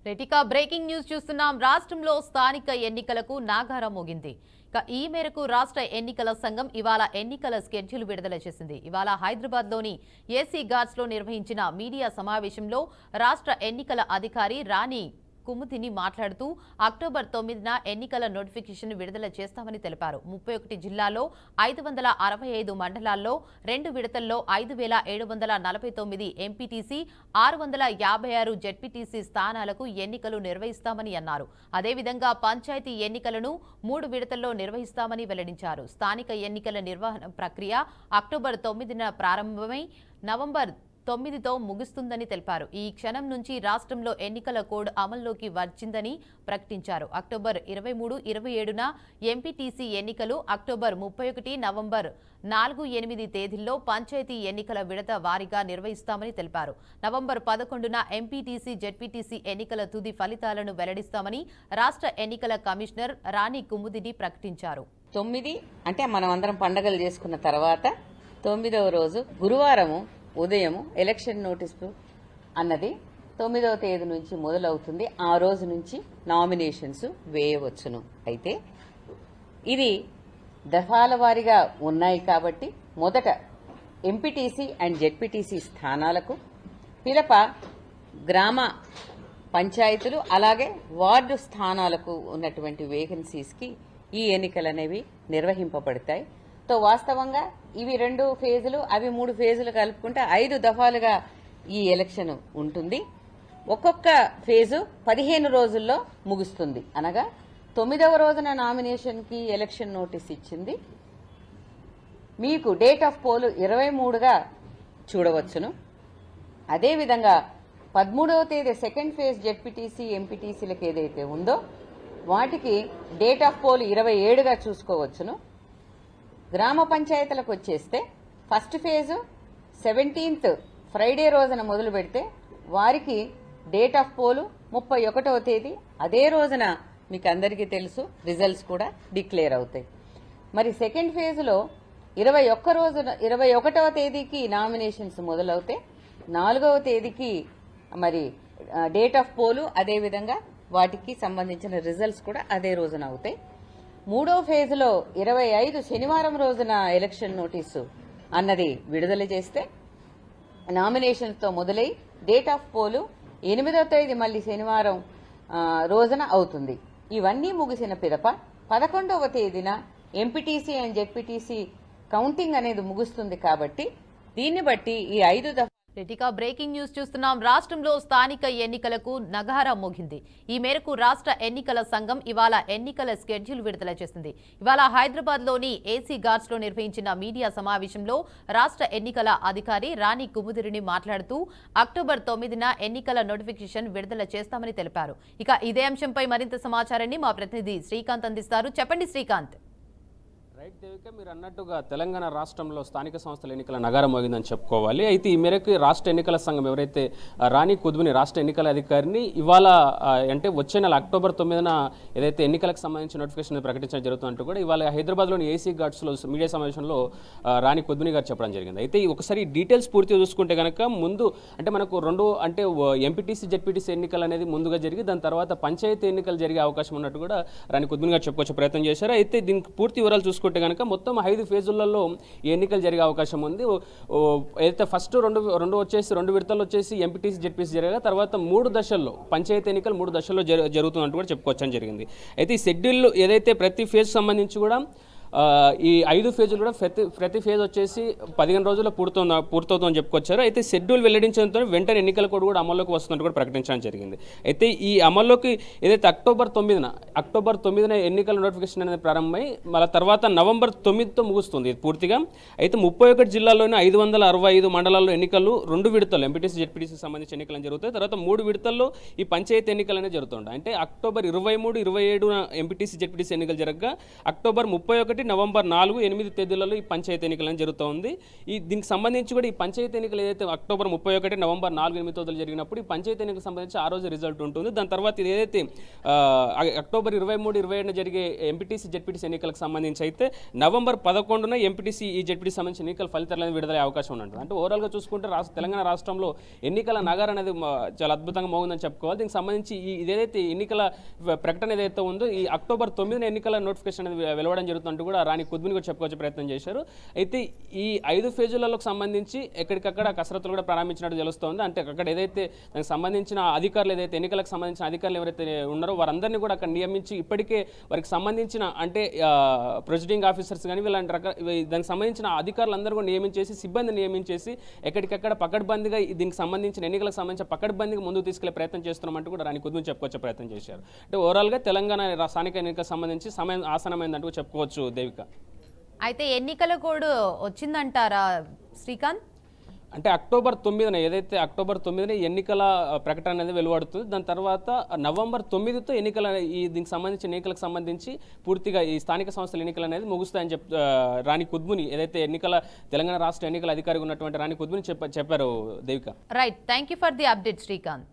రెటికా breaking news చూస్తున్నాం. రాష్ట్రంలో స్థానిక ఎన్నికలకు నాగారం మోగింది. ఈ మేరకు రాష్ట్ర ఎన్నికల సంఘం ఇవాళ ఎన్నికల స్కెడ్యూల్ విడుదల చేసింది. ఇవాళ హైదరాబాద్లోని ఏసీ గార్డ్స్ లో నిర్వహించిన మీడియా సమావేశంలో రాష్ట్ర ఎన్నికల అధికారి రాణి కుముదిని మాట్లాడుతూ అక్టోబర్ 9న ఎన్నికల నోటిఫికేషన్ విడుదల చేస్తామని తెలిపారు. 31 జిల్లాల్లో 565 మండలాల్లో 2 విడతల్లో 5749 ఎంపీటీసీ 656 జెడ్పీటీసీ స్థానాలకు ఎన్నికలు నిర్వహిస్తామని అన్నారు. అదేవిధంగా పంచాయతీ ఎన్నికలను 3 విడతల్లో నిర్వహిస్తామని వెల్లడించారు. స్థానిక ఎన్నికల నిర్వహణ ప్రక్రియ అక్టోబర్ 9న ప్రారంభమై నవంబర్ 9తో ముగుస్తుందని తెలిపారు. ఈ క్షణం నుంచి రాష్ట్రంలో ఎన్నికల కోడ్ అమల్లోకి వచ్చిందని ప్రకటించారు. అక్టోబర్ 23, 27న ఎంపీటీసీ ఎన్నికలు, అక్టోబర్ 31, నవంబర్ 4, 8 తేదీల్లో పంచాయతీ ఎన్నికల విడత వారీగా నిర్వహిస్తామని తెలిపారు. నవంబర్ 11న ఎంపీటీసీ, జెడ్పీటీసీ ఎన్నికల తుది ఫలితాలను వెల్లడిస్తామని రాష్ట్ర ఎన్నికల కమిషనర్ రాణి కుముదిని ప్రకటించారు. 9 అంటే మనం అందరం పండగలు చేసుకున్న తర్వాత 9వ రోజు గురువారము ఉదయం ఎలక్షన్ నోటీసు అన్నది 9వ తేదీ నుంచి మొదలవుతుంది. ఆ రోజు నుంచి నామినేషన్స్ వేయవచ్చును. అయితే ఇది దఫాల వారీగా ఉన్నాయి కాబట్టి మొదట ఎంపీటీసీ అండ్ జెడ్పీటీసీ స్థానాలకు పిలప గ్రామ పంచాయతీలు అలాగే వార్డు స్థానాలకు ఉన్నటువంటి వేకెన్సీస్కి ఈ ఎన్నికలు అనేవి నిర్వహింపబడతాయి. వాస్తవంగా ఇవి 2 ఫేజులు, అవి 3 ఫేజులు కలుపుకుంటే 5 దఫాలుగా ఈ ఎలక్షన్ ఉంటుంది. ఒక్కొక్క ఫేజు 15 రోజుల్లో ముగుస్తుంది. అనగా 9వ రోజున నామినేషన్ కి ఎలక్షన్ నోటీస్ ఇచ్చింది. మీకు డేట్ ఆఫ్ పోల్ 23గా చూడవచ్చును. అదేవిధంగా 13వ తేదీ సెకండ్ ఫేజ్ జెడ్పీటీసీ, ఎంపీటీసీలకు ఏదైతే ఉందో వాటికి డేట్ ఆఫ్ పోల్ 27గా చూసుకోవచ్చును. గ్రామ పంచాయతీలకు వచ్చేస్తే ఫస్ట్ ఫేజు 17th ఫ్రైడే రోజున మొదలు పెడితే వారికి డేట్ ఆఫ్ పోలు 31వ తేదీ. అదే రోజున మీకు అందరికీ తెలుసు రిజల్ట్స్ కూడా డిక్లేర్ అవుతాయి. మరి సెకండ్ ఫేజ్లో 21వ తేదీకి నామినేషన్స్ మొదలవుతే 4వ తేదీకి మరి డేట్ ఆఫ్ పోలు, అదేవిధంగా వాటికి సంబంధించిన రిజల్ట్స్ కూడా అదే రోజున అవుతాయి. 3వ ఫేజ్లో 25 శనివారం రోజున ఎలక్షన్ నోటీసు అన్నది విడుదల చేస్తే నామినేషన్స్తో మొదలై డేట్ ఆఫ్ పోలు 8వ తేదీ మళ్ళీ శనివారం రోజున అవుతుంది. ఇవన్నీ ముగిసిన పిదప 11వ తేదీన ఎంపీటీసీ అండ్ జెడ్పీటీసీ కౌంటింగ్ అనేది ముగుస్తుంది. కాబట్టి దీన్ని బట్టి ఈ 5 దఫా రెటికా బ్రేకింగ్ న్యూస్ చూస్తున్నాం. రాష్ట్రంలో స్థానిక ఎన్నికలకు నగారా మోగింది. ఈ మేరకు రాష్ట్ర ఎన్నికల సంఘం ఇవాళ ఎన్నికల స్కెడ్యూల్ విడుదల చేసింది. ఇవాళ హైదరాబాద్ లోని ఏసీ గార్డ్స్ లో నిర్వహించిన మీడియా సమావేశంలో రాష్ట్ర ఎన్నికల అధికారి రాణి కుముదిని మాట్లాడుతూ అక్టోబర్ 9న ఎన్నికల నోటిఫికేషన్ విడుదల చేస్తామని తెలిపారు. ఇక ఇదే అంశంపై మరింత సమాచారాన్ని మా ప్రతినిధి శ్రీకాంత్ అందిస్తారు. చెప్పండి శ్రీకాంత్. రైట్ దేవిక, మీరు అన్నట్టుగా తెలంగాణ రాష్ట్రంలో స్థానిక సంస్థల ఎన్నికల నగారం మోగిందని చెప్పుకోవాలి. అయితే ఈ మేరకు రాష్ట్ర ఎన్నికల సంఘం ఎవరైతే రాణి కుద్విని రాష్ట్ర ఎన్నికల అధికారిని ఇవాళ అంటే వచ్చే నెల అక్టోబర్ 9న ఏదైతే ఎన్నికలకు సంబంధించిన నోటిఫికేషన్ ప్రకటించడం జరుగుతుందంటూ కూడా ఇవాళ హైదరాబాద్లోని ఏసీ గార్డ్స్లో మీడియా సమావేశంలో రాణి కుద్విని గారు చెప్పడం జరిగింది. అయితే ఒకసారి డీటెయిల్స్ పూర్తిగా చూసుకుంటే కనుక ముందు అంటే మనకు 2 అంటే ఎంపీటీసీ, జెడ్పీటీసీ ఎన్నికలు అనేది ముందుగా జరిగి దాని తర్వాత పంచాయతీ ఎన్నికలు జరిగే అవకాశం ఉన్నట్టు కూడా రాణి కుద్విని గారు చెప్పుకొచ్చే ప్రయత్నం చేశారు. అయితే దీనికి పూర్తి వివరాలు చూసుకుంటే కనుక మొత్తం 5 ఫేజులలో ఎన్నికలు జరిగే అవకాశం ఉంది. అయితే ఫస్ట్ 2 విడతలు వచ్చేసి ఎంపీటీసీ, జెడ్పీసీ జరగగా తర్వాత 3 దశల్లో పంచాయతీ ఎన్నికలు 3 దశల్లో జరుగుతున్నట్టు కూడా చెప్పుకోవచ్చని జరిగింది. అయితే ఈ షెడ్యూల్ ఏదైతే ప్రతి ఫేజ్ సంబంధించి కూడా ఈ 5 ఫేజులు కూడా ప్రతి ఫేజ్ వచ్చేసి 15 రోజుల్లో పూర్తవుతుందని చెప్పుకొచ్చారు. అయితే షెడ్యూల్ వెల్లడించడంతో వెంటనే ఎన్నికల కోడ్ కూడా అమల్లోకి వస్తున్నట్టు కూడా ప్రకటించడం జరిగింది. అయితే ఈ అమల్లోకి ఏదైతే అక్టోబర్ 9న ఎన్నికల నోటిఫికేషన్ అనేది ప్రారంభమై మళ్ళీ తర్వాత నవంబర్ 9తో ముగుస్తుంది పూర్తిగా. అయితే 31 జిల్లాల్లోని 565 మండలాల్లో ఎన్నికలు 2 విడతలు ఎంపీటీసీ, జెడ్పీటీసీ సంబంధించిన ఎన్నికలు జరుగుతాయి. తర్వాత 3 విడతల్లో ఈ పంచాయతీ ఎన్నికలు అనేది జరుగుతుంటాయి. అంటే అక్టోబర్ 23, 27న ఎంపీటీసీ, జెడ్పీటీసీ ఎన్నికలు జరగగా అక్టోబర్ 31, 31, నవంబర్ 4, 8 తేదీలలో ఈ పంచాయతీ ఎన్నికలు అనేది జరుగుతుంది. దీనికి సంబంధించి కూడా ఈ పంచాయతీ ఎన్నికలు ఏదైతే అక్టోబర్ 31, నవంబర్ 4, 8 తేదీలు జరిగినప్పుడు ఈ పంచాయతీ ఎన్నికలకు సంబంధించి ఆ రోజు రిజల్ట్ ఉంటుంది. దాని తర్వాత ఇది ఏదైతే అక్టోబర్ 23, 27 జరిగే ఎంపీటీసీ జెడ్పీటీసీ ఎన్నికలకు సంబంధించి అయితే నవంబర్ 11న ఎంపీటీసీ ఈ జెడ్పీటీసీ సంబంధించిన ఎన్నికల ఫలితాలు అనేది విడుదలయ్యే అవకాశం ఉంటుంది. అంటే ఓవరాల్గా చూసుకుంటే తెలంగాణ రాష్ట్రంలో ఎన్నికల నగారం అనేది చాలా అద్భుతంగా మోగుందని చెప్పుకోవాలి. దీనికి సంబంధించి ఇదేదైతే ఎన్నికల ప్రకటన ఏదైతే ఉందో ఈ అక్టోబర్ 9న ఎన్నికల నోటిఫికేషన్ అనేది వెలువడం జరుగుతుంటూ కూడా రాణి కుద్బుని కూడా చెప్పుకోవచ్చే ప్రయత్నం చేశారు. అయితే ఈ 5 ఫేజులలో సంబంధించి ఎక్కడికక్కడ కసరత్తులు కూడా ప్రారంభించినట్టు తెలుస్తోంది. అంటే అక్కడ ఏదైతే దానికి సంబంధించిన అధికారులు ఏదైతే ఎన్నికలకు సంబంధించిన అధికారులు ఎవరైతే ఉన్నారో వారందరినీ కూడా అక్కడ నియమించి ఇప్పటికే వారికి సంబంధించిన అంటే ప్రొసీడింగ్ ఆఫీసర్స్ కానీ వీళ్ళంటి దానికి సంబంధించిన అధికారులందరూ కూడా నియమించేసి సిబ్బంది నియమించేసి ఎక్కడికక్కడ పకడ్బందీగా దీనికి సంబంధించిన ఎన్నికలకు సంబంధించిన పకడ్బందీగా ముందుకు తీసుకెళ్లే ప్రయత్నం చేస్తున్నామంటూ కూడా రాణి కుద్బుని చెప్పుకోవచ్చే ప్రయత్నం చేశారు. అంటే ఓవరాల్గా తెలంగాణ స్థానిక ఎన్నికలకు సంబంధించి సమయం ఆసనమైందంటూ చెప్పుకోవచ్చు దేవిక. అయితే ఎన్నికల కోడ్ వచ్చిందంటారా శ్రీకాంత్? అంటే అక్టోబర్ 9న ఏదైతే అక్టోబర్ 9న ఎన్నికల ప్రకటన అనేది వెలువడుతుంది. దాని తర్వాత నవంబర్ 9తో దీనికి సంబంధించిన ఎన్నికలకు సంబంధించి పూర్తిగా ఈ స్థానిక సంస్థల ఎన్నికలు అనేది ముగుస్తాయని రాణి కుద్బుని ఏదైతే తెలంగాణ రాష్ట్ర ఎన్నికల అధికారిగా ఉన్నటువంటి రాణి కుద్బుని చెప్పారు Devika. Right, thank you for the update Srikanth.